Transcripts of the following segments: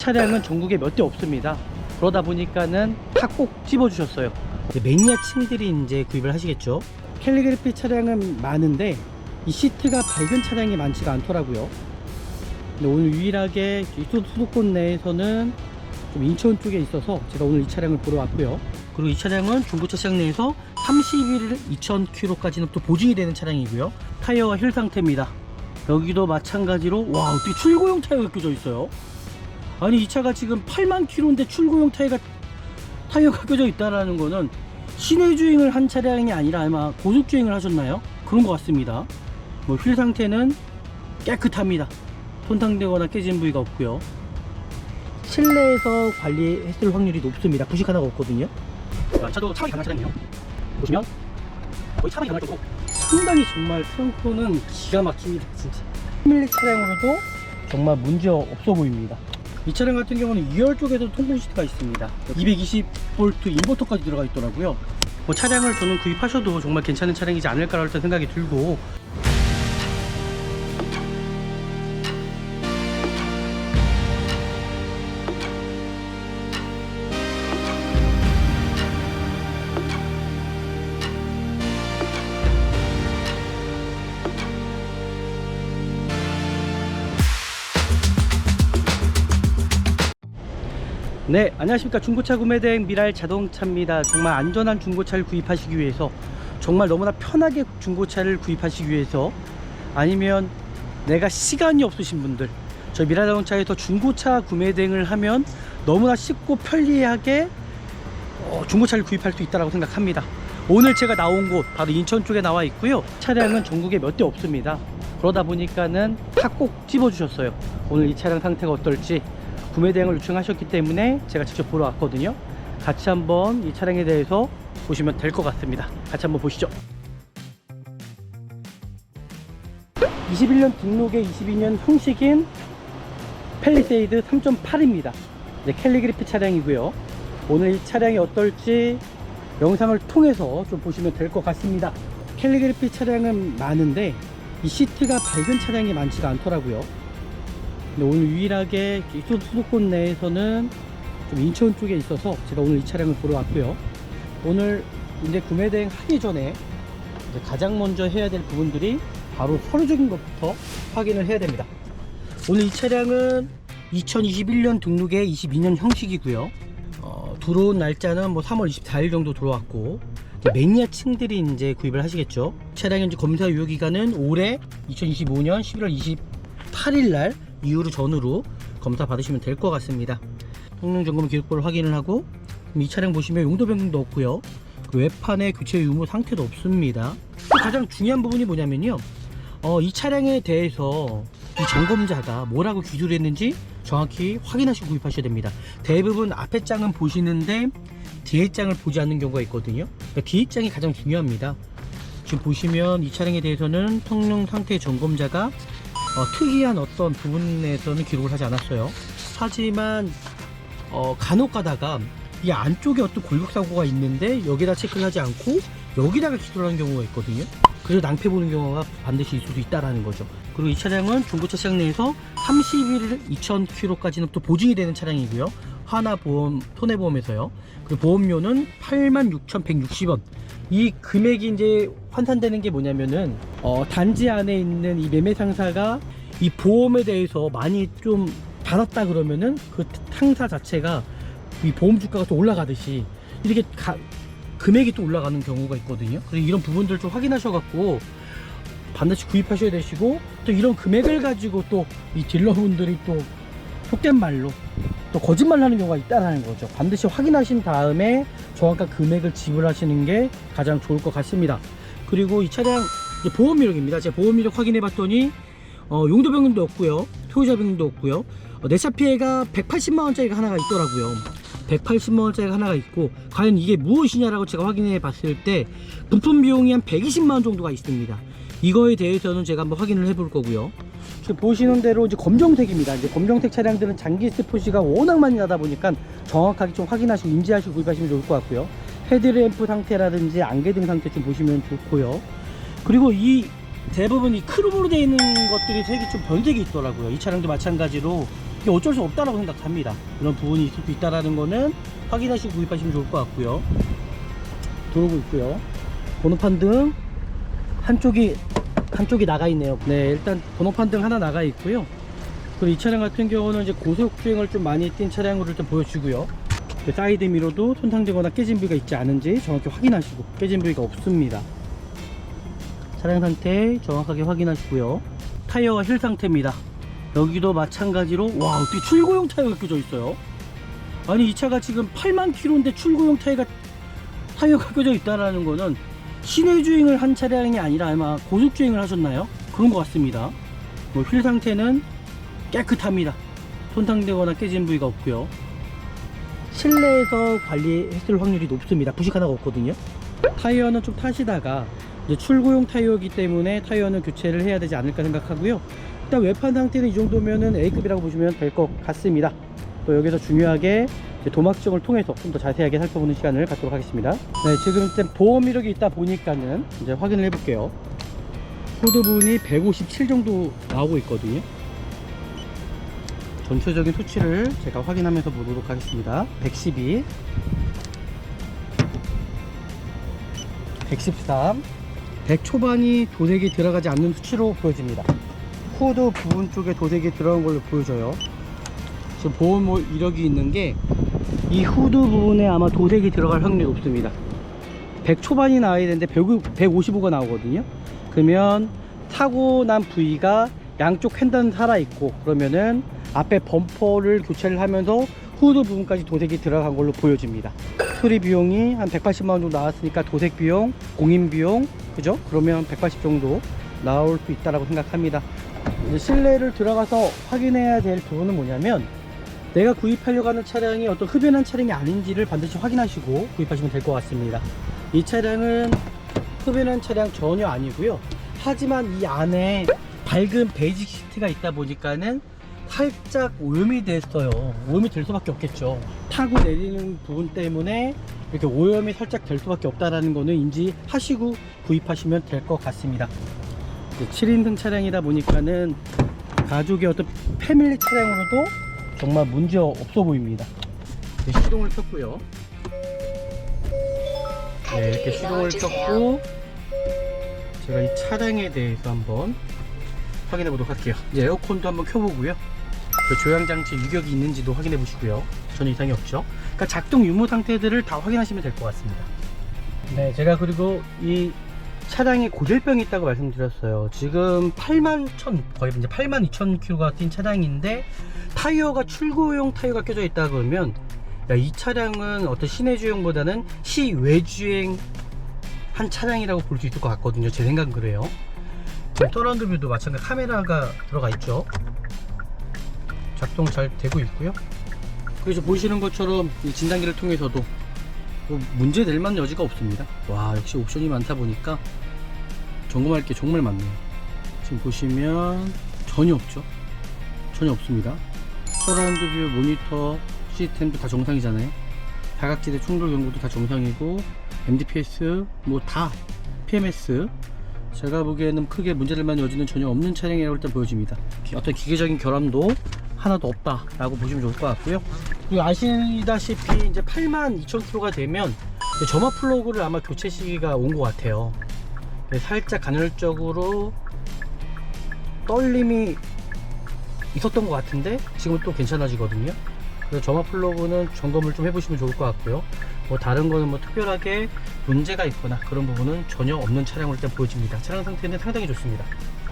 차량은 전국에 몇 대 없습니다. 그러다 보니까는 다 꼭 집어주셨어요. 매니아층들이 이제 구입을 하시겠죠. 캘리그래피 차량은 많은데 이 시트가 밝은 차량이 많지가 않더라고요. 근데 오늘 유일하게 수도권 내에서는 좀 인천 쪽에 있어서 제가 오늘 이 차량을 보러 왔고요. 그리고 이 차량은 중고차 시장 내에서 31일 2000km까지는 또 보증이 되는 차량이고요. 타이어가 힐 상태입니다. 여기도 마찬가지로 와, 어떻게 출고용 타이어가 껴져 있어요. 아니, 이 차가 지금 8만 km인데 출고용 타이어가 껴져 있다라는 거는 시내 주행을 한 차량이 아니라 아마 고속 주행을 하셨나요? 그런 것 같습니다. 뭐 휠 상태는 깨끗합니다. 손상되거나 깨진 부위가 없고요. 실내에서 관리했을 확률이 높습니다. 부식 하나가 없거든요. 차도 차박이 가능한 차량이에요. 보시면 거의 차박이 가능할 정도. 상당히 정말 트렁크는 기가 막힙니다. 진짜 패밀리 차량으로도 정말 문제 없어 보입니다. 이 차량 같은 경우는 2열 쪽에도 통풍 시트가 있습니다. 220V 인버터까지 들어가 있더라고요. 뭐 차량을 저는 구입하셔도 정말 괜찮은 차량이지 않을까라는 생각이 들고, 네, 안녕하십니까. 중고차 구매대행 미랄 자동차입니다. 정말 안전한 중고차를 구입하시기 위해서, 정말 너무나 편하게 중고차를 구입하시기 위해서, 아니면 내가 시간이 없으신 분들, 저희 미랄 자동차에서 중고차 구매대행을 하면 너무나 쉽고 편리하게 중고차를 구입할 수 있다고 생각합니다. 오늘 제가 나온 곳 바로 인천 쪽에 나와 있고요. 차량은 전국에 몇 대 없습니다. 그러다 보니까는 다 꼭 집어주셨어요. 오늘 이 차량 상태가 어떨지 구매 대행을 요청하셨기 때문에 제가 직접 보러 왔거든요. 같이 한번 이 차량에 대해서 보시면 될 것 같습니다. 같이 한번 보시죠. 21년 등록에 22년 형식인 팰리세이드 3.8입니다. 캘리그래피 차량이고요. 오늘 이 차량이 어떨지 영상을 통해서 좀 보시면 될 것 같습니다. 캘리그래피 차량은 많은데 이 시트가 밝은 차량이 많지가 않더라고요. 근데 오늘 유일하게 수도권 내에서는 좀 인천 쪽에 있어서 제가 오늘 이 차량을 보러 왔고요. 오늘 이제 구매 대행 하기 전에 이제 가장 먼저 해야 될 부분들이 바로 서류적인 것부터 확인을 해야 됩니다. 오늘 이 차량은 2021년 등록에 22년 형식이고요. 들어온 날짜는 뭐 3월 24일 정도 들어왔고, 매니아층들이 이제 구입을 하시겠죠. 차량의 이제 검사 유효 기간은 올해 2025년 11월 28일 날 이후로 전후로 검사 받으시면 될 것 같습니다. 성능 점검 기록부를 확인을 하고, 이 차량 보시면 용도 변경도 없고요. 외판에 교체 유무 상태도 없습니다. 가장 중요한 부분이 뭐냐면요, 이 차량에 대해서 이 점검자가 뭐라고 기술을 했는지 정확히 확인하시고 구입하셔야 됩니다. 대부분 앞에 장은 보시는데 뒤에 장을 보지 않는 경우가 있거든요. 그러니까 뒤에 장이 가장 중요합니다. 지금 보시면 이 차량에 대해서는 성능 상태 점검자가 특이한 어떤 부분에서는 기록을 하지 않았어요. 하지만 간혹 가다가 이 안쪽에 어떤 골격사고가 있는데 여기다 체크를 하지 않고 여기다가 기술을 하는 경우가 있거든요. 그래서 낭패 보는 경우가 반드시 있을 수 있다는 거죠. 그리고 이 차량은 중고차 시장 내에서 31일 2000km까지는 또 보증이 되는 차량이고요. 하나보험, 손해보험에서요. 그리고 보험료는 86,160원. 이 금액이 이제 환산되는 게 뭐냐면은 단지 안에 있는 이 매매 상사가 이 보험에 대해서 많이 좀 받았다 그러면은 그 상사 자체가 이 보험 주가가 또 올라가듯이 이렇게 금액이 또 올라가는 경우가 있거든요. 그래서 이런 부분들 좀 확인하셔갖고 반드시 구입하셔야 되시고, 또 이런 금액을 가지고 또 이 딜러분들이 또 속된 말로 또 거짓말 하는 경우가 있다는 거죠. 반드시 확인하신 다음에 정확한 금액을 지불하시는 게 가장 좋을 것 같습니다. 그리고 이 차량 보험 이력입니다. 제가 보험 이력 확인해 봤더니 용도 변경도 없고요, 소유자 변경도 없고요. 내차 피해가 180만원짜리가 하나가 있더라고요. 180만원짜리가 하나가 있고, 과연 이게 무엇이냐라고 제가 확인해 봤을 때 부품 비용이 한 120만원 정도가 있습니다. 이거에 대해서는 제가 한번 확인을 해 볼 거고요. 지금 보시는 대로 이제 검정색입니다. 이제 검정색 차량들은 장기 스포시가 워낙 많이 나다 보니까 정확하게 좀 확인하시고 인지하시고 구입하시면 좋을 것 같고요. 헤드램프 상태라든지 안개등 상태 좀 보시면 좋고요. 그리고 이 대부분 이 크롬으로 되어 있는 것들이 색이 좀 변색이 있더라고요. 이 차량도 마찬가지로 이게 어쩔 수 없다라고 생각합니다. 그런 부분이 있을 수 있다라는 거는 확인하시고 구입하시면 좋을 것 같고요. 들어오고 있고요. 번호판 등 한쪽이 나가 있네요. 네, 일단 번호판 등 하나 나가 있고요. 그리고 이 차량 같은 경우는 이제 고속 주행을 좀 많이 뛴 차량으로 일단 보여주고요. 사이드 미러도 손상되거나 깨진 부위가 있지 않은지 정확히 확인하시고, 깨진 부위가 없습니다. 차량 상태 정확하게 확인하시고요. 타이어가 힐 상태입니다. 여기도 마찬가지로, 와, 어떻게 출고용 타이어가 껴져 있어요? 아니, 이 차가 지금 8만 킬로인데 출고용 타이어가 껴져 있다라는 거는 시내 주행을 한 차량이 아니라 아마 고속 주행을 하셨나요? 그런 것 같습니다. 휠 상태는 깨끗합니다. 손상되거나 깨진 부위가 없고요. 실내에서 관리했을 확률이 높습니다. 부식 하나가 없거든요. 타이어는 좀 타시다가 이제 출고용 타이어이기 때문에 타이어는 교체를 해야 되지 않을까 생각하고요. 일단 외판 상태는 이 정도면은 A급이라고 보시면 될 것 같습니다. 또 여기서 중요하게 도막정을 통해서 좀 더 자세하게 살펴보는 시간을 갖도록 하겠습니다. 네, 지금 일단 보험 이력이 있다 보니까는 이제 확인을 해볼게요. 후드 부분이 157 정도 나오고 있거든요. 전체적인 수치를 제가 확인하면서 보도록 하겠습니다. 112, 113, 100 초반이 도색이 들어가지 않는 수치로 보여집니다. 후드 부분 쪽에 도색이 들어간 걸로 보여져요. 지금 보험 이력이 있는 게 이 후드 부분에 아마 도색이 들어갈 확률이 높습니다. 100 초반이 나와야 되는데 155가 나오거든요. 그러면 사고 난 부위가 양쪽 횡단 살아있고, 그러면은 앞에 범퍼를 교체를 하면서 후드 부분까지 도색이 들어간 걸로 보여집니다. 수리 비용이 한 180만원 정도 나왔으니까 도색 비용, 공인 비용, 그죠? 그러면 180 정도 나올 수 있다라고 생각합니다. 이제 실내를 들어가서 확인해야 될 부분은 뭐냐면, 내가 구입하려고 하는 차량이 어떤 흡연한 차량이 아닌지를 반드시 확인하시고 구입하시면 될 것 같습니다. 이 차량은 흡연한 차량 전혀 아니고요. 하지만 이 안에 밝은 베이직 시트가 있다 보니까는 살짝 오염이 됐어요. 오염이 될 수밖에 없겠죠. 타고 내리는 부분 때문에 이렇게 오염이 살짝 될 수밖에 없다라는 거는 인지하시고 구입하시면 될 것 같습니다. 7인승 차량이다 보니까는 가족의 어떤 패밀리 차량으로도 정말 문제 없어 보입니다. 시동을 켰고요. 네, 이렇게 시동을 켰고 제가 이 차량에 대해서 한번 확인해 보도록 할게요. 이제 에어컨도 한번 켜보고요. 조향장치 유격이 있는지도 확인해 보시고요. 전혀 이상이 없죠. 그러니까 작동 유무 상태들을 다 확인하시면 될 것 같습니다. 네, 제가 그리고 이 차량에 고질병이 있다고 말씀드렸어요. 지금 81,000, 거의 이제 82,000km가 뛴 차량인데 타이어가 출고용 타이어가 껴져 있다 그러면, 야, 이 차량은 어떤 시내 주행보다는 시외 주행 한 차량이라고 볼 수 있을 것 같거든요. 제 생각은 그래요. 서라운드 뷰도 마찬가지 카메라가 들어가 있죠. 작동 잘 되고 있고요. 그래서 보시는 것처럼 이 진단기를 통해서도 문제 될 만한 여지가 없습니다. 와, 역시 옵션이 많다 보니까 점검할 게 정말 많네요. 지금 보시면 전혀 없죠. 전혀 없습니다. 서라운드 뷰, 모니터, 시스템도 다 정상이잖아요. 다각지대 충돌 경고도 다 정상이고, MDPS 뭐 다 PMS, 제가 보기에는 크게 문제될 만한 여지는 전혀 없는 차량이라고 일단 보여집니다. 어떤 기계적인 결함도 하나도 없다 라고 보시면 좋을 것 같고요. 그리고 아시다시피 이제 82,000km가 되면 점화 플러그를 아마 교체 시기가 온 것 같아요. 살짝 간헐적으로 떨림이 있었던 것 같은데 지금은 또 괜찮아지거든요. 그래서 점화 플러그는 점검을 좀 해보시면 좋을 것 같고요. 뭐 다른 거는 뭐 특별하게 문제가 있거나 그런 부분은 전혀 없는 차량으로 일단 보여집니다. 차량 상태는 상당히 좋습니다.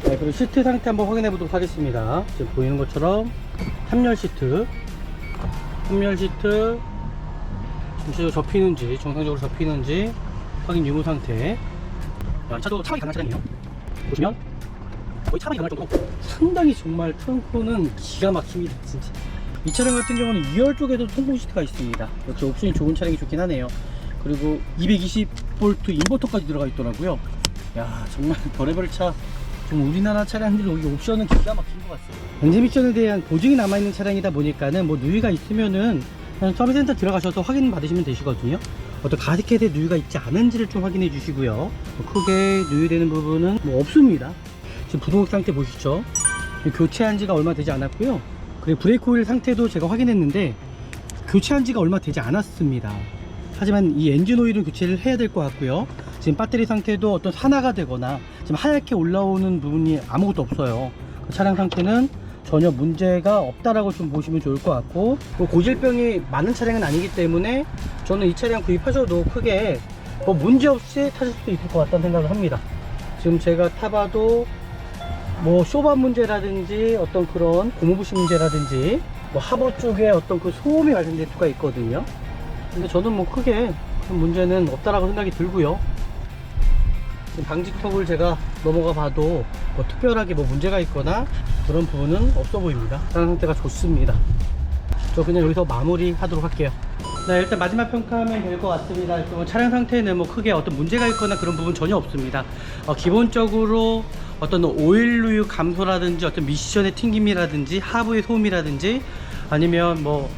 네, 그리고 시트 상태 한번 확인해 보도록 하겠습니다. 지금 보이는 것처럼 3열 시트 전체적으로 접히는지, 정상적으로 접히는지 확인 유무 상태. 차도 차박이 가능한 차량이에요. 보시면 거의 차박이 가능할 정도로 상당히 정말 트렁크는 기가 막힙니다. 진짜 이 차량 같은 경우는 2열 쪽에도 통풍 시트가 있습니다. 역시 옵션이 좋은 차량이 좋긴 하네요. 그리고 220V 인버터까지 들어가 있더라고요. 야, 정말 별의별 차, 좀 우리나라 차량들 이 옵션은 기가 막힌 것 같습니다. 엔진 미션에 대한 보증이 남아있는 차량이다 보니까는 뭐 누유가 있으면은 그냥 서비스센터 들어가셔서 확인 받으시면 되시거든요. 어떤 가스켓에 누유가 있지 않은지를 좀 확인해 주시고요. 크게 누유되는 부분은 뭐 없습니다. 지금 부동액 상태 보시죠. 교체한 지가 얼마 되지 않았고요. 그리고 브레이크 오일 상태도 제가 확인했는데 교체한 지가 얼마 되지 않았습니다. 하지만 이 엔진 오일은 교체를 해야 될 것 같고요. 지금 배터리 상태도 어떤 산화가 되거나 지금 하얗게 올라오는 부분이 아무것도 없어요. 차량 상태는 전혀 문제가 없다라고 좀 보시면 좋을 것 같고, 고질병이 많은 차량은 아니기 때문에 저는 이 차량 구입하셔도 크게 뭐 문제없이 타실 수도 있을 것 같다는 생각을 합니다. 지금 제가 타봐도 뭐 쇼반 문제라든지 어떤 그런 고무부식 문제라든지 뭐 하부 쪽에 어떤 그 소음이 발생될 수가 있거든요. 근데 저는 뭐 크게 그런 문제는 없다라고 생각이 들고요. 방지턱을 제가 넘어가 봐도 뭐 특별하게 뭐 문제가 있거나 그런 부분은 없어 보입니다. 차량 상태가 좋습니다. 저 그냥 여기서 마무리 하도록 할게요. 네, 일단 마지막 평가하면 될 것 같습니다. 차량 상태는 뭐 크게 어떤 문제가 있거나 그런 부분 전혀 없습니다. 기본적으로 어떤 오일루유 감소라든지 어떤 미션의 튕김이라든지 하부의 소음이라든지 아니면 뭐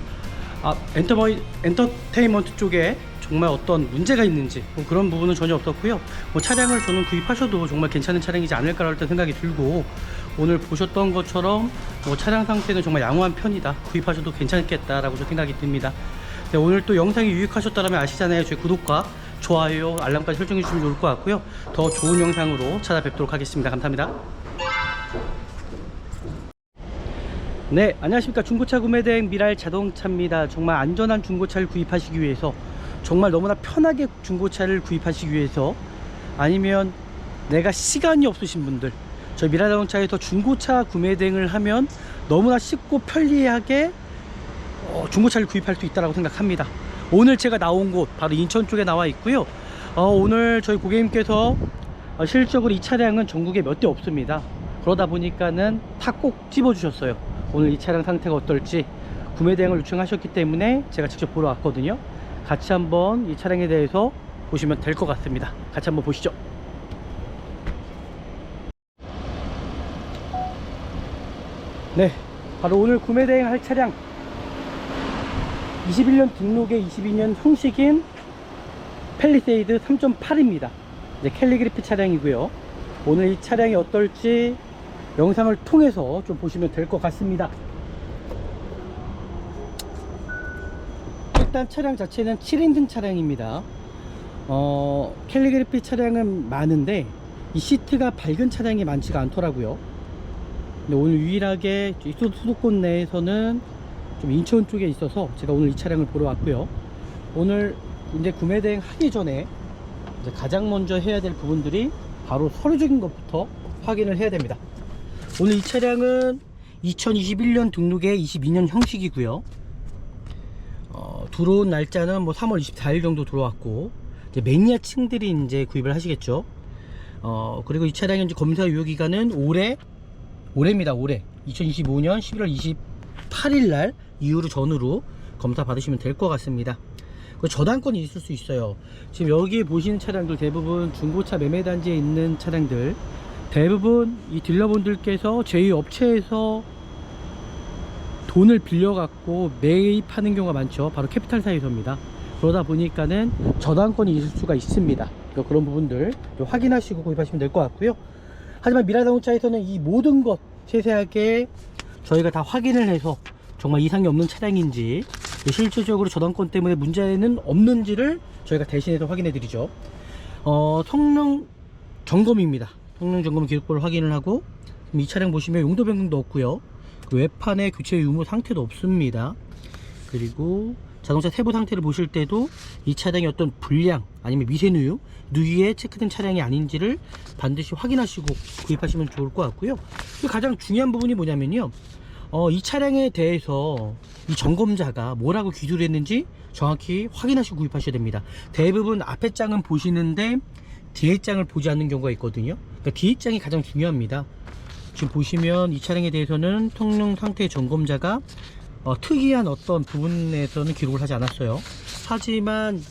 엔터테인먼트 쪽에 정말 어떤 문제가 있는지 뭐 그런 부분은 전혀 없었고요. 뭐 차량을 저는 구입하셔도 정말 괜찮은 차량이지 않을까라는 생각이 들고, 오늘 보셨던 것처럼 뭐 차량 상태는 정말 양호한 편이다, 구입하셔도 괜찮겠다라고 생각이 듭니다. 네, 오늘 또 영상이 유익하셨다면 아시잖아요. 저희 구독과 좋아요, 알람까지 설정해 주시면 좋을 것 같고요. 더 좋은 영상으로 찾아뵙도록 하겠습니다. 감사합니다. 네, 안녕하십니까. 중고차 구매대행 미랄 자동차입니다. 정말 안전한 중고차를 구입하시기 위해서, 정말 너무나 편하게 중고차를 구입하시기 위해서, 아니면 내가 시간이 없으신 분들, 저희 미랄 자동차에서 중고차 구매대행을 하면 너무나 쉽고 편리하게 중고차를 구입할 수 있다고 생각합니다. 오늘 제가 나온 곳 바로 인천 쪽에 나와 있고요. 오늘 저희 고객님께서 실질적으로 이 차량은 전국에 몇 대 없습니다. 그러다 보니까는 다 꼭 집어 주셨어요. 오늘 이 차량 상태가 어떨지 구매 대행을 요청하셨기 때문에 제가 직접 보러 왔거든요. 같이 한번 이 차량에 대해서 보시면 될 것 같습니다. 같이 한번 보시죠. 네, 바로 오늘 구매 대행할 차량 21년 등록에 22년 형식인 팰리세이드 3.8입니다. 이제 캘리그래피 차량이고요. 오늘 이 차량이 어떨지 영상을 통해서 좀 보시면 될 것 같습니다. 일단 차량 자체는 7인승 차량입니다. 캘리그래피 차량은 많은데 이 시트가 밝은 차량이 많지가 않더라고요. 근데 오늘 유일하게 수도권 내에서는 좀 인천 쪽에 있어서 제가 오늘 이 차량을 보러 왔고요. 오늘 이제 구매 대행 하기 전에 이제 가장 먼저 해야 될 부분들이 바로 서류적인 것부터 확인을 해야 됩니다. 오늘 이 차량은 2021년 등록에 22년 형식이고요. 들어온 날짜는 뭐 3월 24일 정도 들어왔고, 이제 매니아층들이 이제 구입을 하시겠죠. 그리고 이 차량의 이제 검사 유효 기간은 올해입니다. 올해 2025년 11월 28일 날 이후로 전후로 검사 받으시면 될 것 같습니다. 저당권이 있을 수 있어요. 지금 여기 보시는 차량들 대부분 중고차 매매단지에 있는 차량들, 대부분 이 딜러분들께서 제2 업체에서 돈을 빌려 갖고 매입하는 경우가 많죠. 바로 캐피탈사에서입니다. 그러다 보니까는 저당권이 있을 수가 있습니다. 그런 부분들 확인하시고 구입하시면 될 것 같고요. 하지만 미랄 자동차에서는 이 모든 것 세세하게 저희가 다 확인을 해서 정말 이상이 없는 차량인지, 실질적으로 저당권 때문에 문제는 없는지를 저희가 대신해서 확인해 드리죠. 성능 점검입니다. 성능 점검 기록부를 확인을 하고, 이 차량 보시면 용도 변경도 없고요. 외판에 교체 유무 상태도 없습니다. 그리고 자동차 세부 상태를 보실 때도 이 차량이 어떤 불량 아니면 미세누유, 누유에 체크된 차량이 아닌지를 반드시 확인하시고 구입하시면 좋을 것 같고요. 가장 중요한 부분이 뭐냐면요, 이 차량에 대해서 이 점검자가 뭐라고 기술을 했는지 정확히 확인하시고 구입하셔야 됩니다. 대부분 앞에 장은 보시는데 뒤에 장을 보지 않는 경우가 있거든요. 그러니까 뒤에 장이 가장 중요합니다. 지금 보시면 이 차량에 대해서는 성능 상태 점검자가 특이한 어떤 부분에서는 기록을 하지 않았어요. 하지만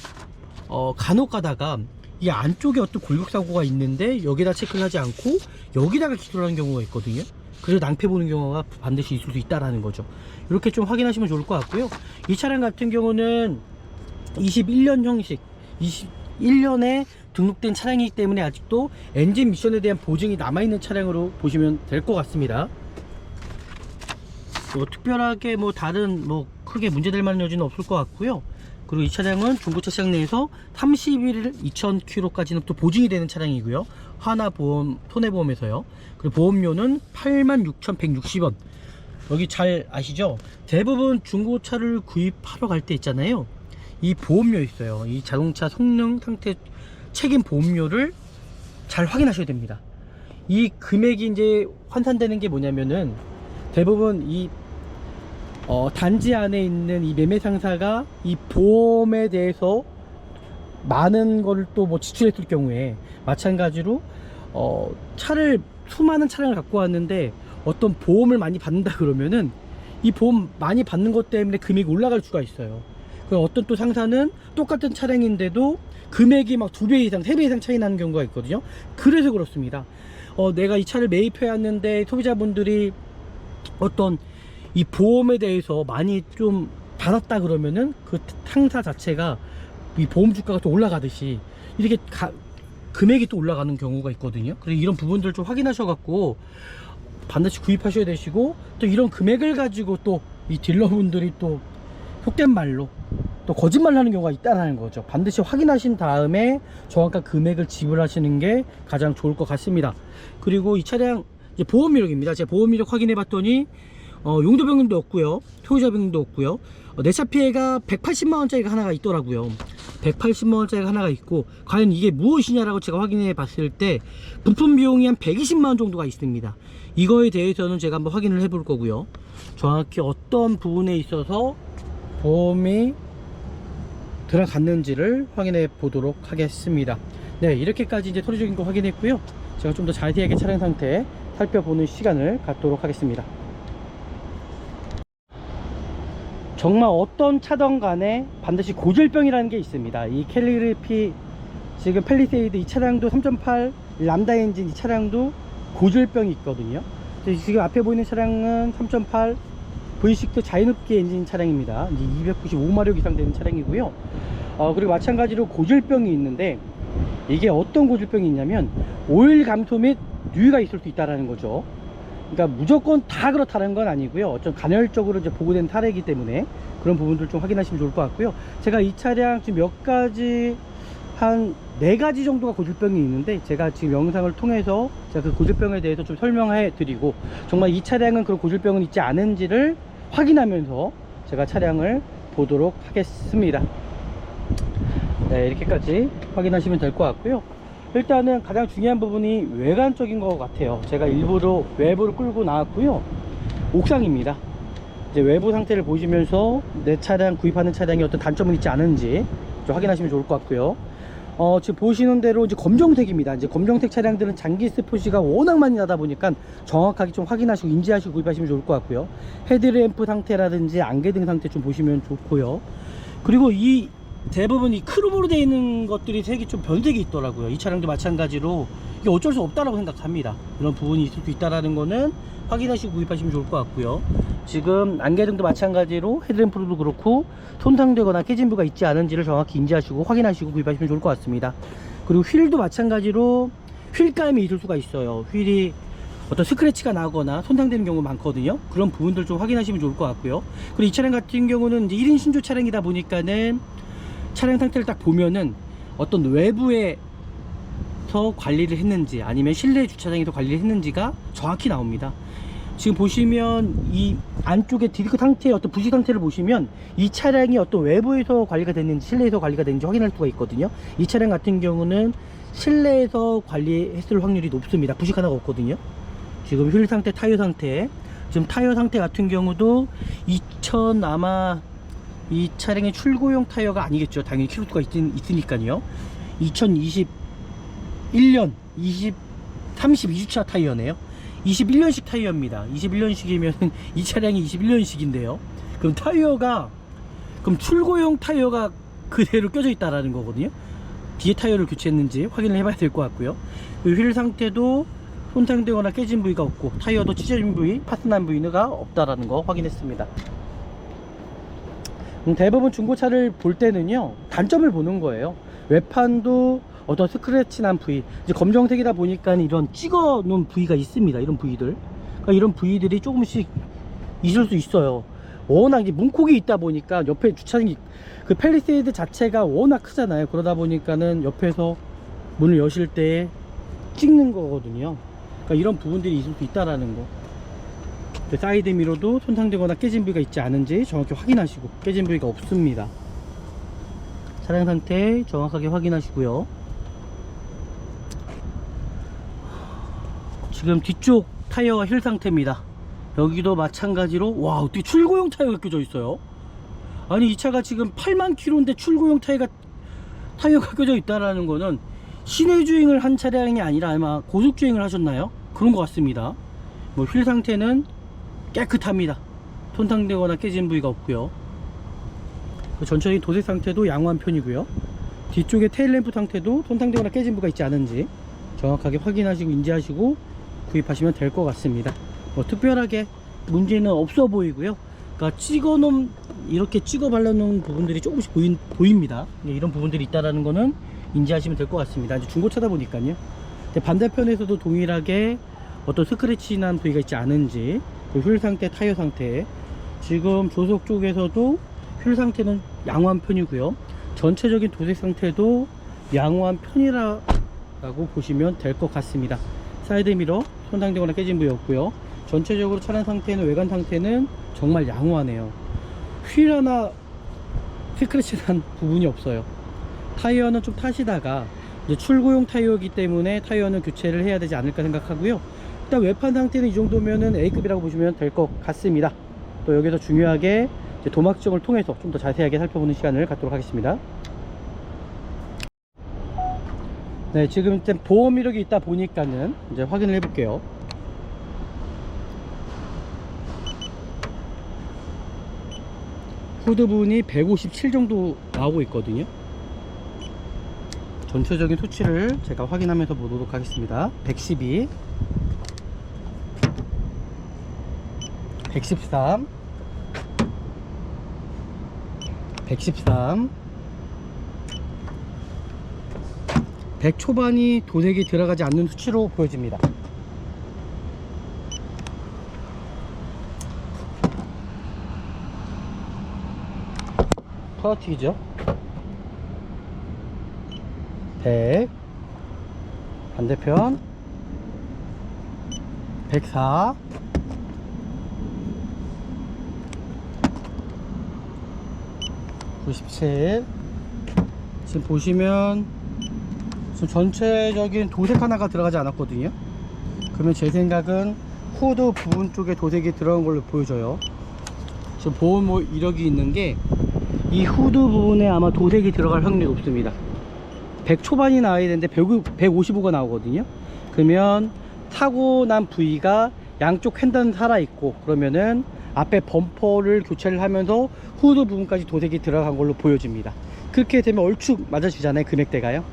간혹 가다가 이 안쪽에 어떤 골격사고가 있는데 여기다 체크를 하지 않고 여기다가 기술을 하는 경우가 있거든요. 그래서 낭패 보는 경우가 반드시 있을 수 있다라는 거죠. 이렇게 좀 확인하시면 좋을 것 같고요. 이 차량 같은 경우는 21년 형식, 21년에 등록된 차량이기 때문에 아직도 엔진 미션에 대한 보증이 남아있는 차량으로 보시면 될 것 같습니다. 뭐 특별하게 뭐 다른 뭐 크게 문제될 만한 여지는 없을 것 같고요. 그리고 이 차량은 중고차 시장 내에서 30일 2000km까지는 또 보증이 되는 차량이고요. 하나보험, 손해보험에서요. 그리고 보험료는 86,160원. 여기 잘 아시죠? 대부분 중고차를 구입하러 갈 때 있잖아요. 이 보험료 있어요. 이 자동차 성능 상태 책임 보험료를 잘 확인하셔야 됩니다. 이 금액이 이제 환산되는 게 뭐냐면은 대부분 이 단지 안에 있는 이 매매 상사가 이 보험에 대해서 많은 걸 또 뭐 지출했을 경우에 마찬가지로 차를 수많은 차량을 갖고 왔는데 어떤 보험을 많이 받는다 그러면은 이 보험 많이 받는 것 때문에 금액이 올라갈 수가 있어요. 그리고 어떤 또 상사는 똑같은 차량인데도 금액이 막 2배 이상 3배 이상 차이 나는 경우가 있거든요. 그래서 그렇습니다. 내가 이 차를 매입해 왔는데 소비자분들이 어떤 이 보험에 대해서 많이 좀 받았다 그러면은 그 상사 자체가 이 보험 주가가 또 올라가듯이 이렇게 금액이 또 올라가는 경우가 있거든요. 그래서 이런 부분들 좀 확인하셔 갖고 반드시 구입하셔야 되시고, 또 이런 금액을 가지고 또 이 딜러분들이 또 속된 말로 또 거짓말을 하는 경우가 있다는 거죠. 반드시 확인하신 다음에 정확한 금액을 지불하시는 게 가장 좋을 것 같습니다. 그리고 이 차량 이제 보험 이력입니다. 제가 보험 이력 확인해 봤더니 용도변경도 없고요, 소유자변경도 없고요. 내차 피해가 180만원짜리가 하나가 있더라고요. 180만원짜리가 하나가 있고, 과연 이게 무엇이냐라고 제가 확인해 봤을 때 부품 비용이 한 120만원 정도가 있습니다. 이거에 대해서는 제가 한번 확인을 해 볼 거고요. 정확히 어떤 부분에 있어서 보험이 들어갔는지를 확인해 보도록 하겠습니다. 네, 이렇게까지 이제 토리적인 거 확인했고요. 제가 좀 더 자세하게 차량 상태 살펴보는 시간을 갖도록 하겠습니다. 정말 어떤 차든 간에 반드시 고질병이라는 게 있습니다. 이 캘리그래피 지금 팰리세이드 이 차량도 3.8 람다 엔진 이 차량도 고질병이 있거든요. 지금 앞에 보이는 차량은 3.8 V6 자연흡기 엔진 차량입니다. 이제 295마력 이상 되는 차량이고요. 그리고 마찬가지로 고질병이 있는데, 이게 어떤 고질병이 있냐면 오일 감소 및 누유가 있을 수 있다는 거죠. 그러니까 무조건 다 그렇다는 건 아니고요. 좀 간헐적으로 이제 보고된 사례이기 때문에 그런 부분들 좀 확인하시면 좋을 것 같고요. 제가 이 차량 지금 몇 가지 한 4가지 정도가 고질병이 있는데, 제가 지금 영상을 통해서 제가 그 고질병에 대해서 좀 설명해 드리고, 정말 이 차량은 그런 고질병은 있지 않은지를 확인하면서 제가 차량을 보도록 하겠습니다. 네, 이렇게까지 확인하시면 될 것 같고요. 일단은 가장 중요한 부분이 외관적인 것 같아요. 제가 일부러 외부를 끌고 나왔고요. 옥상입니다. 이제 외부 상태를 보시면서 내 차량 구입하는 차량이 어떤 단점은 있지 않은지 좀 확인하시면 좋을 것 같고요. 지금 보시는 대로 이제 검정색입니다. 이제 검정색 차량들은 장기스 표시가 워낙 많이 나다 보니까 정확하게 좀 확인하시고 인지하시고 구입하시면 좋을 것 같고요. 헤드램프 상태라든지 안개등 상태 좀 보시면 좋고요. 그리고 이 대부분 이 크롬으로 되어 있는 것들이 색이 좀 변색이 있더라고요. 이 차량도 마찬가지로 이게 어쩔 수 없다라고 생각합니다. 이런 부분이 있을 수 있다라는 거는 확인하시고 구입하시면 좋을 것 같고요. 지금 안개등도 마찬가지로 헤드램프도 그렇고 손상되거나 깨진 부가 있지 않은지를 정확히 인지하시고 확인하시고 구입하시면 좋을 것 같습니다. 그리고 휠도 마찬가지로 휠감이 있을 수가 있어요. 휠이 어떤 스크래치가 나거나 손상되는 경우가 많거든요. 그런 부분들 좀 확인하시면 좋을 것 같고요. 그리고 이 차량 같은 경우는 이제 1인 신조 차량이다 보니까는 차량 상태를 딱 보면은 어떤 외부에서 관리를 했는지 아니면 실내 주차장에서 관리를 했는지가 정확히 나옵니다. 지금 보시면 이 안쪽에 디스크 상태의 어떤 부식 상태를 보시면 이 차량이 어떤 외부에서 관리가 됐는지 실내에서 관리가 됐는지 확인할 수가 있거든요. 이 차량 같은 경우는 실내에서 관리했을 확률이 높습니다. 부식 하나가 없거든요. 지금 휠 상태, 타이어 상태, 지금 타이어 상태 같은 경우도 아마 이 차량의 출고용 타이어가 아니겠죠. 당연히 키로수가 있으니까요. 2021년 32주차 타이어네요. 21년식 타이어입니다. 21년식이면 이 차량이 21년식인데요. 그럼 출고용 타이어가 그대로 껴져 있다라는 거거든요. 뒤에 타이어를 교체했는지 확인을 해봐야 될 것 같고요. 휠 상태도 손상되거나 깨진 부위가 없고, 타이어도 찢어진 부위, 파손난 부위가 없다라는 거 확인했습니다. 대부분 중고차를 볼 때는요, 단점을 보는 거예요. 외판도 어떤 스크래치 난 부위, 이제 검정색이다 보니까 이런 찍어 놓은 부위가 있습니다. 이런 부위들, 그러니까 이런 부위들이 조금씩 있을 수 있어요. 워낙 이제 문콕이 있다 보니까 옆에 주차장이 그 팰리세이드 자체가 워낙 크잖아요. 그러다 보니까는 옆에서 문을 여실 때 찍는 거거든요. 그러니까 이런 부분들이 있을 수 있다라는 거. 사이드 미러도 손상되거나 깨진 부위가 있지 않은지 정확히 확인하시고, 깨진 부위가 없습니다. 차량 상태 정확하게 확인하시고요. 지금 뒤쪽 타이어가 힐 상태입니다. 여기도 마찬가지로, 와, 어떻게 출고용 타이어가 껴져 있어요? 아니, 이 차가 지금 8만 킬로인데 출고용 타이어가 껴져 있다라는 거는 시내 주행을 한 차량이 아니라 아마 고속 주행을 하셨나요? 그런 것 같습니다. 뭐 휠 상태는 깨끗합니다. 손상되거나 깨진 부위가 없고요. 전체적인 도색 상태도 양호한 편이고요. 뒤쪽에 테일램프 상태도 손상되거나 깨진 부위가 있지 않은지 정확하게 확인하시고 인지하시고 구입하시면 될 것 같습니다. 뭐 특별하게 문제는 없어 보이고요. 그러니까 이렇게 찍어 발라놓은 부분들이 조금씩 보입니다. 이런 부분들이 있다라는 거는 인지하시면 될 것 같습니다. 이제 중고차다 보니까요. 반대편에서도 동일하게 어떤 스크래치 난 부위가 있지 않은지, 그 휠 상태, 타이어 상태, 지금 조속 쪽에서도 휠 상태는 양호한 편이고요. 전체적인 도색 상태도 양호한 편이라고 보시면 될 것 같습니다. 사이드 미러 손상되거나 깨진 부위 없고요. 전체적으로 차량 상태는, 외관 상태는 정말 양호하네요. 휠 하나 스크래치 난 부분이 없어요. 타이어는 좀 타시다가 이제 출고용 타이어이기 때문에 타이어는 교체를 해야 되지 않을까 생각하고요. 일단 외판 상태는 이 정도면은 A급이라고 보시면 될 것 같습니다. 또 여기서 중요하게 이제 도막점을 통해서 좀 더 자세하게 살펴보는 시간을 갖도록 하겠습니다. 네, 지금 이제 보험 이력이 있다 보니까는 이제 확인을 해 볼게요. 후드 부분이 157 정도 나오고 있거든요. 전체적인 수치를 제가 확인하면서 보도록 하겠습니다. 112, 113, 113, 100 초반이 도색이 들어가지 않는 수치로 보여집니다. 터치기죠. 100, 반대편 104, 97. 지금 보시면 지금 전체적인 도색 하나가 들어가지 않았거든요. 그러면 제 생각은 후드 부분 쪽에 도색이 들어간 걸로 보여져요. 지금 보험 이력이 있는 게 이 후드 부분에 아마 도색이 들어갈 확률이 높습니다. 100 초반이 나와야 되는데 155가 나오거든요. 그러면 사고 난 부위가 양쪽 횡단 살아있고, 그러면은 앞에 범퍼를 교체를 하면서 후드 부분까지 도색이 들어간 걸로 보여집니다. 그렇게 되면 얼추 맞아지잖아요, 금액대가요.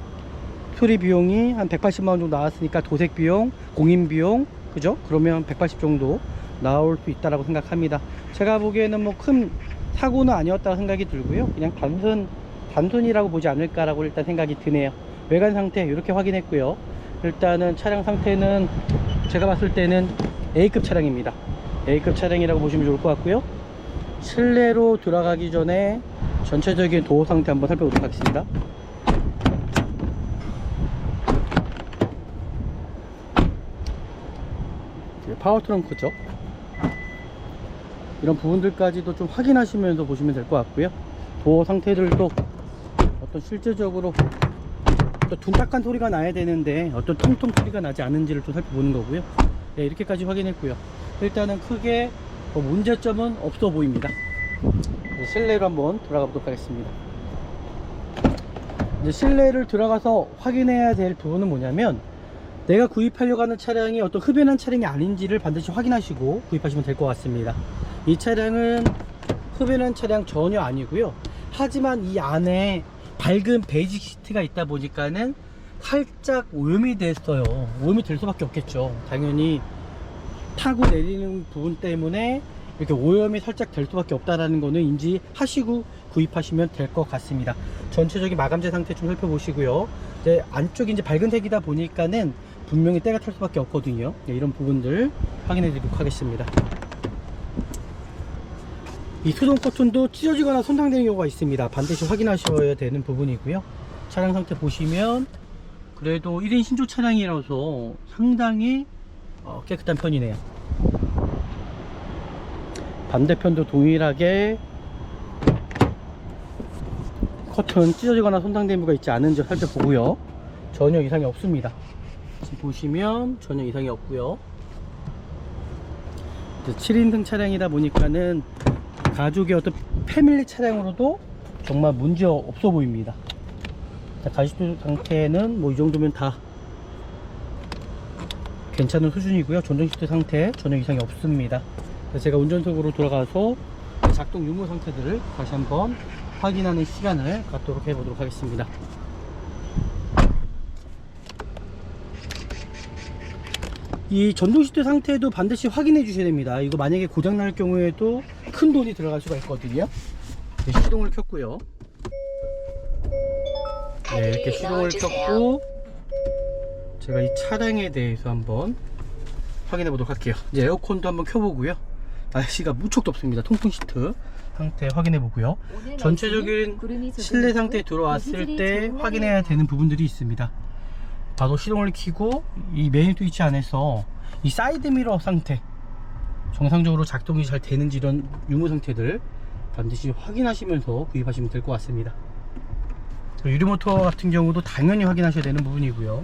수리 비용이 한 180만원 정도 나왔으니까 도색 비용, 공인 비용, 그죠? 그러면 180 정도 나올 수 있다라고 생각합니다. 제가 보기에는 뭐 큰 사고는 아니었다고 생각이 들고요. 그냥 단순이라고 보지 않을까라고 일단 생각이 드네요. 외관 상태 이렇게 확인했고요. 일단은 차량 상태는 제가 봤을 때는 A급 차량입니다. A급 차량이라고 보시면 좋을 것 같고요. 실내로 들어가기 전에 전체적인 도어 상태 한번 살펴보도록 하겠습니다. 파워 트렁크죠. 이런 부분들까지도 좀 확인하시면서 보시면 될 것 같고요. 도어 상태들도 어떤 실제적으로 또 둔탁한 소리가 나야 되는데 어떤 통통 소리가 나지 않은지를 좀 살펴보는 거고요. 네, 이렇게까지 확인했고요. 일단은 크게 문제점은 없어 보입니다. 실내로 한번 들어가 보도록 하겠습니다. 이제 실내를 들어가서 확인해야 될 부분은 뭐냐면, 내가 구입하려고 하는 차량이 어떤 흡연한 차량이 아닌지를 반드시 확인하시고 구입하시면 될 것 같습니다. 이 차량은 흡연한 차량 전혀 아니고요. 하지만 이 안에 밝은 베이지 시트가 있다 보니까는 살짝 오염이 됐어요. 오염이 될 수밖에 없겠죠. 당연히 타고 내리는 부분 때문에 이렇게 오염이 살짝 될 수밖에 없다라는 거는 인지하시고 구입하시면 될 것 같습니다. 전체적인 마감재 상태 좀 살펴보시고요. 이제 안쪽이 이제 밝은 색이다 보니까는 분명히 때가 탈 수밖에 없거든요. 네, 이런 부분들 확인해 드리도록 하겠습니다. 이 수동 커튼도 찢어지거나 손상되는 경우가 있습니다. 반드시 확인하셔야 되는 부분이고요. 차량 상태 보시면 그래도 1인 신조 차량이라서 상당히 깨끗한 편이네요. 반대편도 동일하게 커튼 찢어지거나 손상된 부가 있지 않은지 살펴보고요. 전혀 이상이 없습니다. 지금 보시면 전혀 이상이 없고요. 7인승 차량이다 보니까는 가족의 어떤 패밀리 차량으로도 정말 문제 없어 보입니다. 가시도 상태는 뭐 이 정도면 다 괜찮은 수준이고요. 전동 시트 상태 전혀 이상이 없습니다. 제가 운전석으로 돌아가서 작동 유무 상태들을 다시 한번 확인하는 시간을 갖도록 해보도록 하겠습니다. 이 전동 시트 상태도 반드시 확인해 주셔야 됩니다. 이거 만약에 고장 날 경우에도 큰 돈이 들어갈 수가 있거든요. 네, 시동을 켰고요. 네, 이렇게 시동을 켰고 제가 이 차량에 대해서 한번 확인해 보도록 할게요. 이제 에어컨도 한번 켜보고요. 날씨가 무척 덥습니다. 통풍 시트 상태 확인해 보고요. 전체적인 실내 상태에 들어왔을 때 확인해야 되는 부분들이 있습니다. 바로 시동을 켜고 이 메인 스위치 안에서 이 사이드 미러 상태 정상적으로 작동이 잘 되는지 이런 유무 상태들 반드시 확인하시면서 구입하시면 될 것 같습니다. 유리모터 같은 경우도 당연히 확인하셔야 되는 부분이고요.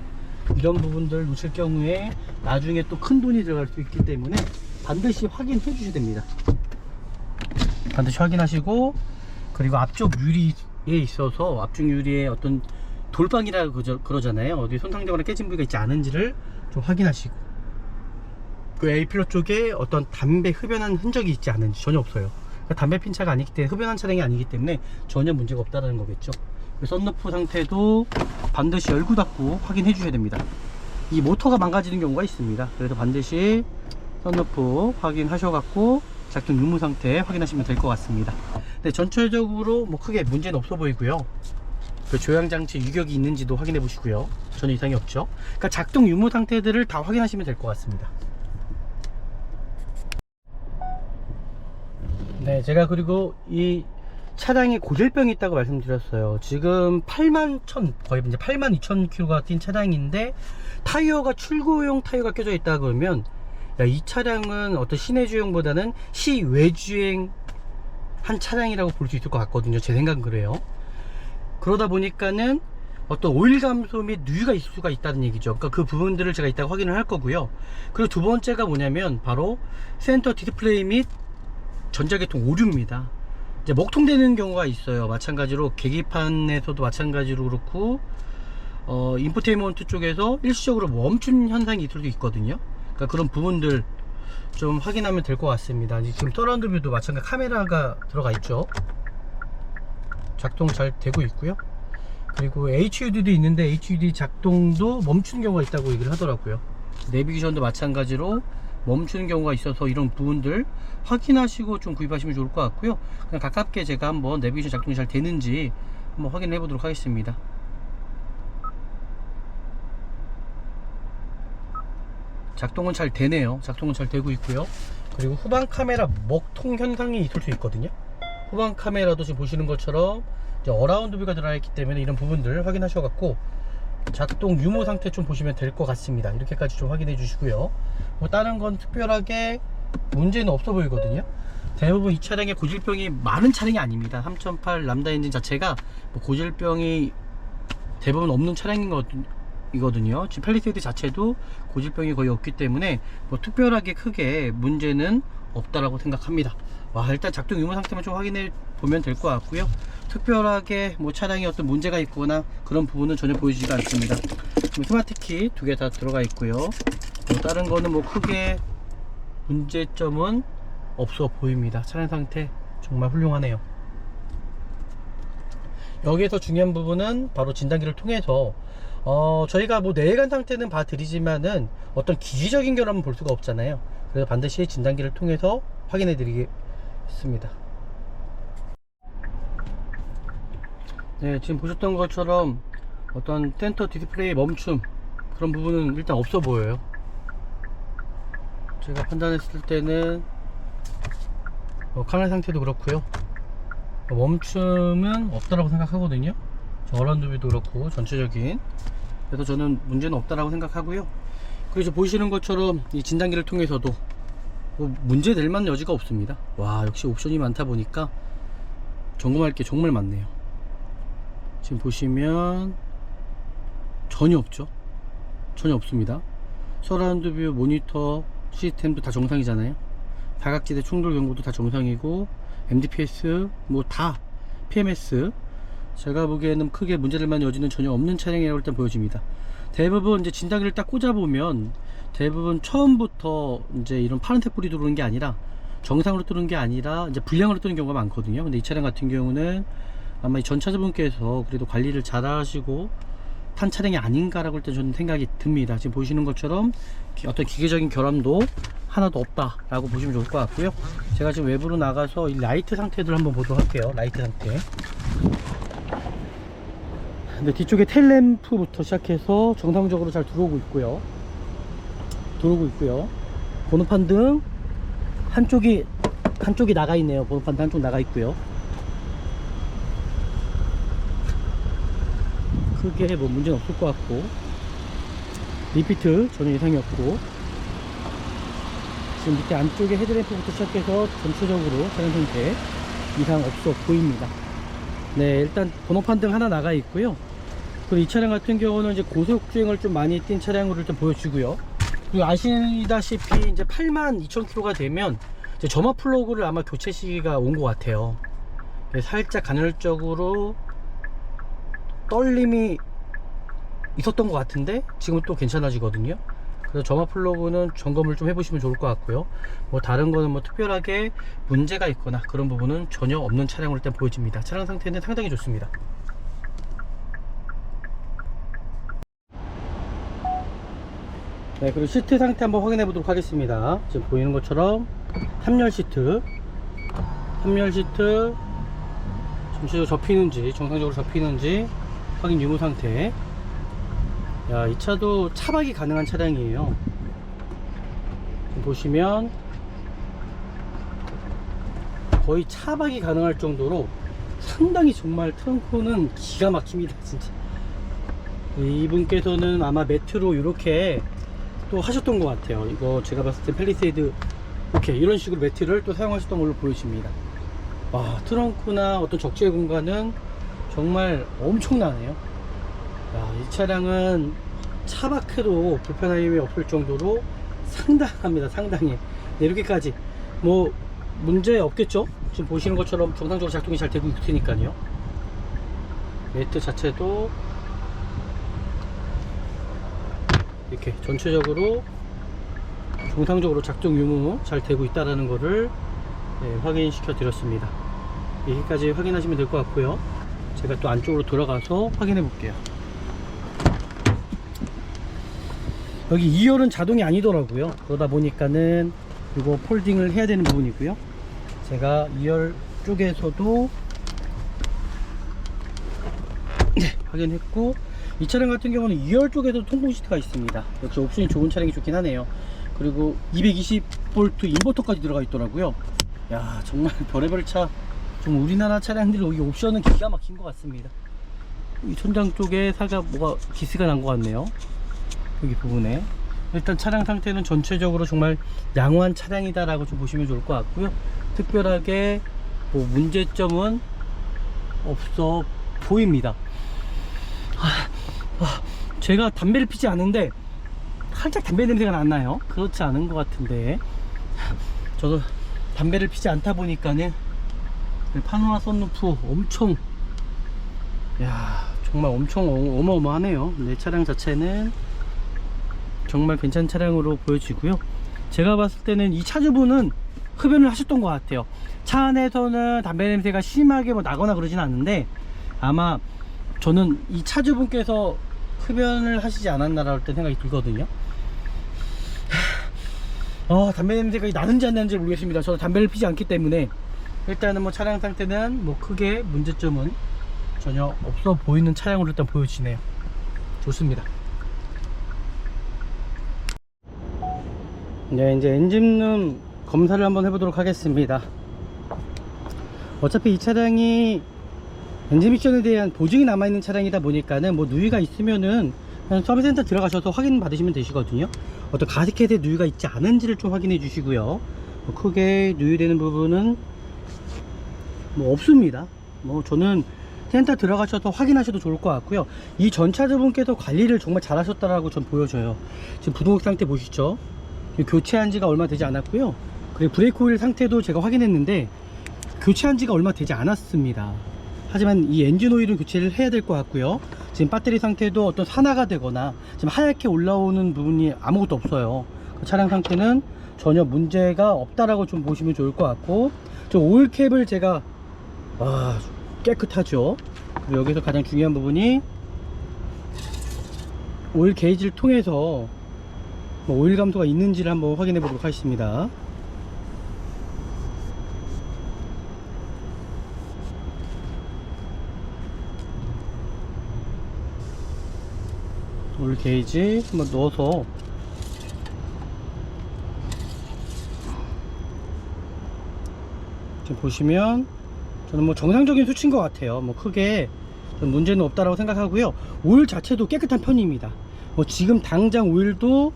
이런 부분들 놓칠 경우에 나중에 또 큰 돈이 들어갈 수 있기 때문에 반드시 확인해 주셔야 됩니다. 반드시 확인하시고, 그리고 앞쪽 유리에 있어서 앞쪽 유리에 어떤 돌방이라고 그러잖아요. 어디 손상되거나 깨진 부위가 있지 않은지를 좀 확인하시고, 그 A필러 쪽에 어떤 담배 흡연한 흔적이 있지 않은지 전혀 없어요. 그러니까 담배 핀 차가 아니기 때문에, 흡연한 차량이 아니기 때문에 전혀 문제가 없다는 거겠죠. 썬루프 상태도 반드시 열고 닫고 확인해 주셔야 됩니다. 이 모터가 망가지는 경우가 있습니다. 그래서 반드시 썬루프 확인하셔갖고 작동 유무 상태 확인하시면 될 것 같습니다. 네, 전체적으로 뭐 크게 문제는 없어 보이고요. 그 조향장치 유격이 있는지도 확인해 보시고요. 전혀 이상이 없죠. 그러니까 작동 유무 상태들을 다 확인하시면 될 것 같습니다. 네, 제가 그리고 이 차량에 고질병이 있다고 말씀드렸어요. 지금 81,000, 거의 이제 82,000km가 뛴 차량인데 타이어가 출고용 타이어가 껴져 있다 그러면, 야, 이 차량은 어떤 시내 주행보다는 시외 주행 한 차량이라고 볼 수 있을 것 같거든요. 제 생각은 그래요. 그러다 보니까는 어떤 오일 감소 및 누유가 있을 수가 있다는 얘기죠. 그러니까 그 부분들을 제가 이따가 확인을 할 거고요. 그리고 두 번째가 뭐냐면 바로 센터 디스플레이 및 전자계통 오류입니다. 이제 먹통되는 경우가 있어요. 마찬가지로 계기판에서도 마찬가지로 그렇고, 인포테인먼트 쪽에서 일시적으로 멈춘 현상이 있을 수 있거든요. 그러니까 그런 부분들 좀 확인하면 될 것 같습니다. 지금 서라운드 뷰도 마찬가지 카메라가 들어가 있죠. 작동 잘 되고 있고요. 그리고 HUD도 있는데 HUD 작동도 멈추는 경우가 있다고 얘기를 하더라고요. 내비게이션도 마찬가지로 멈추는 경우가 있어서 이런 부분들 확인하시고 좀 구입하시면 좋을 것 같고요. 그냥 가깝게 제가 한번 내비게이션 작동이 잘 되는지 한번 확인해 보도록 하겠습니다. 작동은 잘 되네요. 작동은 잘 되고 있고요. 그리고 후방 카메라 먹통 현상이 있을 수 있거든요. 후방 카메라도 지금 보시는 것처럼 이제 어라운드 뷰가 들어가 있기 때문에 이런 부분들 확인하셔갖고 작동 유무 상태 좀 보시면 될 것 같습니다. 이렇게까지 좀 확인해 주시고요. 뭐 다른 건 특별하게 문제는 없어 보이거든요. 대부분 이 차량에 고질병이 많은 차량이 아닙니다. 3008 람다 엔진 자체가 뭐 고질병이 대부분 없는 차량이거든요. 지금 팰리세이드 자체도 고질병이 거의 없기 때문에 뭐 특별하게 크게 문제는 없다라고 생각합니다. 와, 일단 작동 유무 상태만 좀 확인해 보면 될 것 같고요. 특별하게 뭐 차량에 어떤 문제가 있거나 그런 부분은 전혀 보이지가 않습니다. 스마트키 두 개 다 들어가 있고요. 뭐 다른 거는 뭐 크게 문제점은 없어 보입니다. 차량 상태 정말 훌륭하네요. 여기에서 중요한 부분은 바로 진단기를 통해서 저희가 뭐 내외관 상태는 봐드리지만은 어떤 기계적인 결함은 볼 수가 없잖아요. 그래서 반드시 진단기를 통해서 확인해 드리겠습니다. 네, 지금 보셨던 것처럼 어떤 센터 디스플레이 멈춤 그런 부분은 일단 없어 보여요. 제가 판단했을 때는 카메라 상태도 그렇고요. 멈춤은 없다라고 생각하거든요. 어라운드뷰도 그렇고 전체적인, 그래서 저는 문제는 없다라고 생각하고요. 그래서 보시는 것처럼 이 진단기를 통해서도 문제 될 만한 여지가 없습니다. 와, 역시 옵션이 많다 보니까 점검할 게 정말 많네요. 지금 보시면 전혀 없죠. 전혀 없습니다. 서라운드 뷰, 모니터, 시스템도 다 정상이잖아요. 다각지대 충돌 경고도 다 정상이고, MDPS 뭐 다 PMS, 제가 보기에는 크게 문제될 만한 여지는 전혀 없는 차량이라고 일단 보여집니다. 대부분 이제 진단기를 딱 꽂아보면 대부분 처음부터 이제 이런 파란색 불이 들어오는 게 아니라, 정상으로 뜨는 게 아니라 이제 불량으로 뜨는 경우가 많거든요. 근데 이 차량 같은 경우는 아마 이 전차주분께서 그래도 관리를 잘 하시고 탄 차량이 아닌가라고 일단 저는 생각이 듭니다. 지금 보시는 것처럼 어떤 기계적인 결함도 하나도 없다 라고 보시면 좋을 것 같고요. 제가 지금 외부로 나가서 이 라이트 상태들 한번 보도록 할게요. 라이트 상태. 근데 뒤쪽에 텔램프부터 시작해서 정상적으로 잘 들어오고 있고요. 번호판 등 한쪽이 나가 있네요. 번호판 등 한쪽 나가 있고요. 크게 뭐 문제는 없을 것 같고, 리피트 전혀 이상이 없고, 지금 밑에 안쪽에 헤드램프부터 시작해서 전체적으로 차량 상태 이상 없어 보입니다. 네, 일단 번호판 등 하나 나가 있고요. 그리고 이 차량 같은 경우는 이제 고속 주행을 좀 많이 뛴 차량으로 일단 보여주고요. 그리고 아시다시피 이제 82,000km가 되면 이제 점화 플러그를 아마 교체 시기가 온 것 같아요. 살짝 간헐적으로 떨림이 있었던 것 같은데 지금은 또 괜찮아지거든요. 그래서 점화 플러그는 점검을 좀 해보시면 좋을 것 같고요. 뭐 다른 거는 뭐 특별하게 문제가 있거나 그런 부분은 전혀 없는 차량으로 일단 보여집니다. 차량 상태는 상당히 좋습니다. 네, 그리고 시트 상태 한번 확인해 보도록 하겠습니다. 지금 보이는 것처럼 3열 시트 전체적으로 접히는지, 정상적으로 접히는지 확인 유무 상태. 야, 이 차도 차박이 가능한 차량이에요. 지금 보시면 거의 차박이 가능할 정도로 상당히 정말 트렁크는 기가 막힙니다. 진짜 이분께서는 아마 매트로 이렇게 또 하셨던 것 같아요. 이거 제가 봤을 때 팰리세이드 이렇게 이런 식으로 매트를 또 사용하셨던 걸로 보여집니다. 와, 트렁크나 어떤 적재의 공간은 정말 엄청나네요. 야, 이 차량은 차박해도 불편함이 없을 정도로 상당합니다. 상당히. 네, 이렇게까지 뭐 문제 없겠죠. 지금 보시는 것처럼 정상적으로 작동이 잘 되고 있으니까요. 매트 자체도 이렇게 전체적으로 정상적으로 작동 유무 잘 되고 있다라는 거를 확인시켜 드렸습니다. 여기까지 확인하시면 될 것 같고요. 제가 또 안쪽으로 들어가서 확인해 볼게요. 여기 2열은 자동이 아니더라고요. 그러다 보니까는 이거 폴딩을 해야 되는 부분이고요. 제가 2열 쪽에서도 확인했고, 이 차량 같은 경우는 2열 쪽에도 통풍 시트가 있습니다. 역시 옵션이 좋은 차량이 좋긴 하네요. 그리고 220V 인버터까지 들어가 있더라고요. 야, 정말 별의별 차, 좀 우리나라 차량들 여기 옵션은 기가 막힌 것 같습니다. 이 천장 쪽에 살짝 뭐가 기스가 난 것 같네요. 여기 부분에. 일단 차량 상태는 전체적으로 정말 양호한 차량이다 라고 좀 보시면 좋을 것 같고요. 특별하게 뭐 문제점은 없어 보입니다. 제가 담배를 피지 않은데 살짝 담배 냄새가 나나요? 그렇지 않은 것 같은데, 저도 담배를 피지 않다 보니까는 파노라 선루프 엄청, 야, 정말 엄청 어마어마하네요. 네, 차량 자체는 정말 괜찮은 차량으로 보여지고요. 제가 봤을 때는 이 차주분은 흡연을 하셨던 것 같아요. 차 안에서는 담배 냄새가 심하게 뭐 나거나 그러진 않는데, 아마 저는 이 차주분께서 흡연을 하시지 않았나라고 일단 생각이 들거든요. 담배 냄새가 나는지 안 나는지 모르겠습니다. 저도 담배를 피지 않기 때문에 일단은 뭐 차량 상태는 뭐 크게 문제점은 전혀 없어 보이는 차량으로 일단 보여지네요. 좋습니다. 네, 이제 엔진룸 검사를 한번 해보도록 하겠습니다. 어차피 이 차량이 엔진 미션에 대한 보증이 남아있는 차량이다 보니까는 뭐 누유가 있으면은 그냥 서비스센터 들어가셔서 확인 받으시면 되시거든요. 어떤 가스켓에 누유가 있지 않은지를 좀 확인해 주시고요. 뭐 크게 누유되는 부분은 뭐 없습니다. 뭐 저는 센터 들어가셔서 확인하셔도 좋을 것 같고요. 이 전차주분께서 관리를 정말 잘 하셨다라고 전 보여져요. 지금 부동액 상태 보시죠. 교체한 지가 얼마 되지 않았고요. 그리고 브레이크 오일 상태도 제가 확인했는데 교체한 지가 얼마 되지 않았습니다. 하지만 이 엔진 오일은 교체를 해야 될 것 같고요. 지금 배터리 상태도 어떤 산화가 되거나 지금 하얗게 올라오는 부분이 아무것도 없어요. 그 차량 상태는 전혀 문제가 없다라고 좀 보시면 좋을 것 같고, 저 오일캡을 제가 깨끗하죠. 그리고 여기서 가장 중요한 부분이 오일 게이지를 통해서 뭐 오일 감소가 있는지를 한번 확인해 보도록 하겠습니다. 오일 게이지 한번 넣어서 지금 보시면 저는 뭐 정상적인 수치인 것 같아요. 뭐 크게 문제는 없다라고 생각하고요. 오일 자체도 깨끗한 편입니다. 뭐 지금 당장 오일도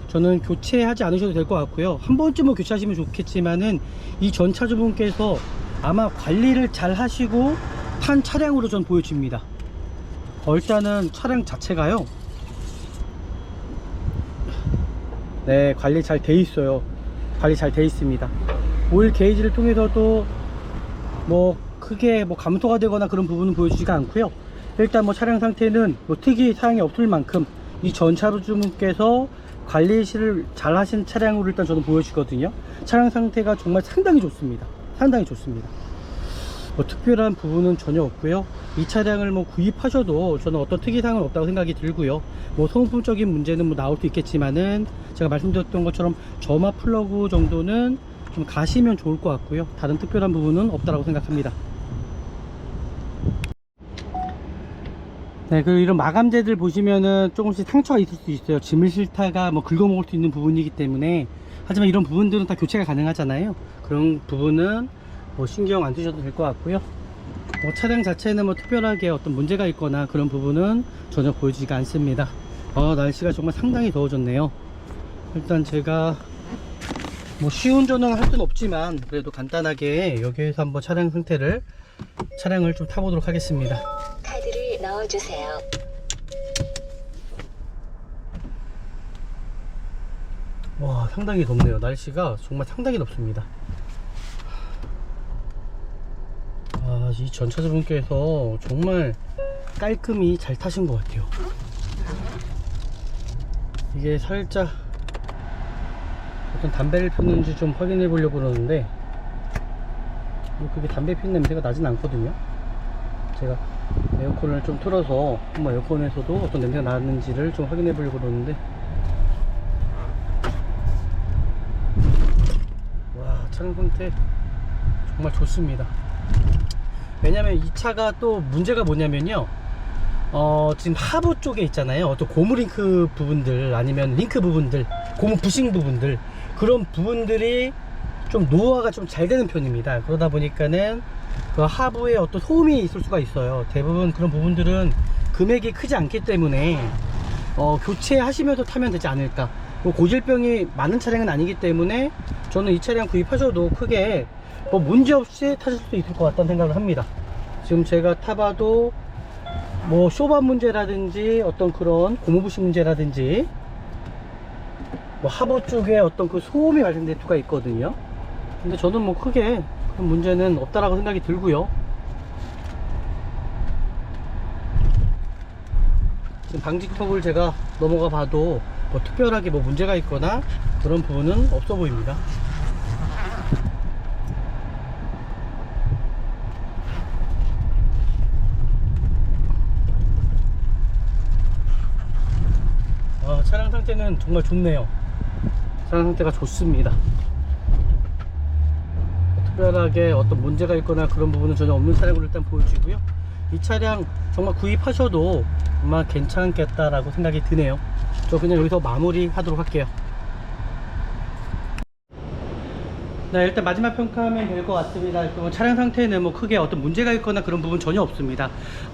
저는 교체하지 않으셔도 될 것 같고요. 한 번쯤은 교체하시면 좋겠지만은 이 전 차주분께서 아마 관리를 잘 하시고 탄 차량으로 전 보여집니다. 일단은 차량 자체가요, 네, 관리 잘 돼 있어요. 관리 잘 돼 있습니다. 오일 게이지를 통해서도 뭐 크게 뭐 감소가 되거나 그런 부분은 보여지지가 않고요. 일단 뭐 차량 상태는 뭐 특이 사항이 없을 만큼 이 전 차주분께서 관리를 잘 하신 차량으로 일단 저는 보여지거든요. 차량 상태가 정말 상당히 좋습니다. 상당히 좋습니다. 뭐 특별한 부분은 전혀 없고요. 이 차량을 뭐 구입하셔도 저는 어떤 특이사항은 없다고 생각이 들고요. 뭐 소모품적인 문제는 뭐 나올 수 있겠지만은 제가 말씀드렸던 것처럼 점화 플러그 정도는 좀 가시면 좋을 것 같고요. 다른 특별한 부분은 없다라고 생각합니다. 네, 그리고 이런 마감재들 보시면은 조금씩 상처가 있을 수 있어요. 짐을 싣다가 뭐 긁어먹을 수 있는 부분이기 때문에. 하지만 이런 부분들은 다 교체가 가능하잖아요. 그런 부분은 뭐 신경 안 쓰셔도 될 것 같고요. 뭐 차량 자체는 뭐 특별하게 어떤 문제가 있거나 그런 부분은 전혀 보여지지가 않습니다. 날씨가 정말 상당히 더워졌네요. 일단 제가 뭐 시운전은 할 수는 없지만 그래도 간단하게 여기에서 한번 차량을 좀 타보도록 하겠습니다. 카드를 넣어주세요. 와, 상당히 덥네요. 날씨가 정말 상당히 덥습니다. 이 전차주분께서 정말 깔끔히 잘 타신 것 같아요. 이게 살짝 어떤 담배를 피우는지 좀 확인해 보려고 그러는데 그게 담배 피는 냄새가 나진 않거든요. 제가 에어컨을 좀 틀어서 한번 에어컨에서도 어떤 냄새가 나는지를 좀 확인해 보려고 그러는데, 와, 차량 상태 정말 좋습니다. 왜냐면 이 차가 또 문제가 뭐냐면요, 지금 하부 쪽에 있잖아요. 어떤 고무 링크 부분들 아니면 링크 부분들, 고무 부싱 부분들, 그런 부분들이 좀 노화가 좀 잘 되는 편입니다. 그러다 보니까는 그 하부에 어떤 소음이 있을 수가 있어요. 대부분 그런 부분들은 금액이 크지 않기 때문에 교체하시면서 타면 되지 않을까. 고질병이 많은 차량은 아니기 때문에 저는 이 차량 구입하셔도 크게 뭐 문제없이 타실 수 있을 것 같다는 생각을 합니다. 지금 제가 타봐도 뭐 쇼반 문제라든지 어떤 그런 고무부시 문제라든지 뭐 하부 쪽에 어떤 그 소음이 발생될 수가 있거든요. 근데 저는 뭐 크게 그런 문제는 없다라고 생각이 들고요. 지금 방직턱을 제가 넘어가 봐도 뭐 특별하게 뭐 문제가 있거나 그런 부분은 없어 보입니다. 차량 상태는 정말 좋네요. 차량 상태가 좋습니다. 특별하게 어떤 문제가 있거나 그런 부분은 전혀 없는 차량으로 일단 보여지고요. 이 차량 정말 구입하셔도 정말 괜찮겠다라고 생각이 드네요. 저 그냥 여기서 마무리 하도록 할게요. 네, 일단 마지막 평가하면 될 것 같습니다. 일단 뭐 차량 상태는 뭐 크게 어떤 문제가 있거나 그런 부분 전혀 없습니다.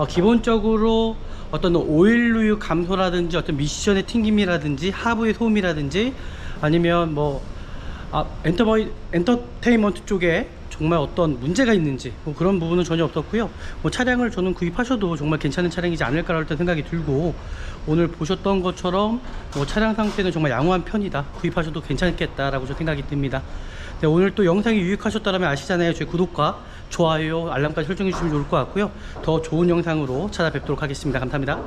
기본적으로 어떤 오일루유 감소라든지 어떤 미션의 튕김이라든지 하부의 소음이라든지 아니면 뭐 엔터테인먼트 쪽에 정말 어떤 문제가 있는지 뭐 그런 부분은 전혀 없었고요. 뭐 차량을 저는 구입하셔도 정말 괜찮은 차량이지 않을까라는 생각이 들고, 오늘 보셨던 것처럼 뭐 차량 상태는 정말 양호한 편이다, 구입하셔도 괜찮겠다라고 저 생각이 듭니다. 네, 오늘 또 영상이 유익하셨다면 아시잖아요. 제 구독과 좋아요, 알람까지 설정해 주시면 좋을 것 같고요. 더 좋은 영상으로 찾아뵙도록 하겠습니다. 감사합니다.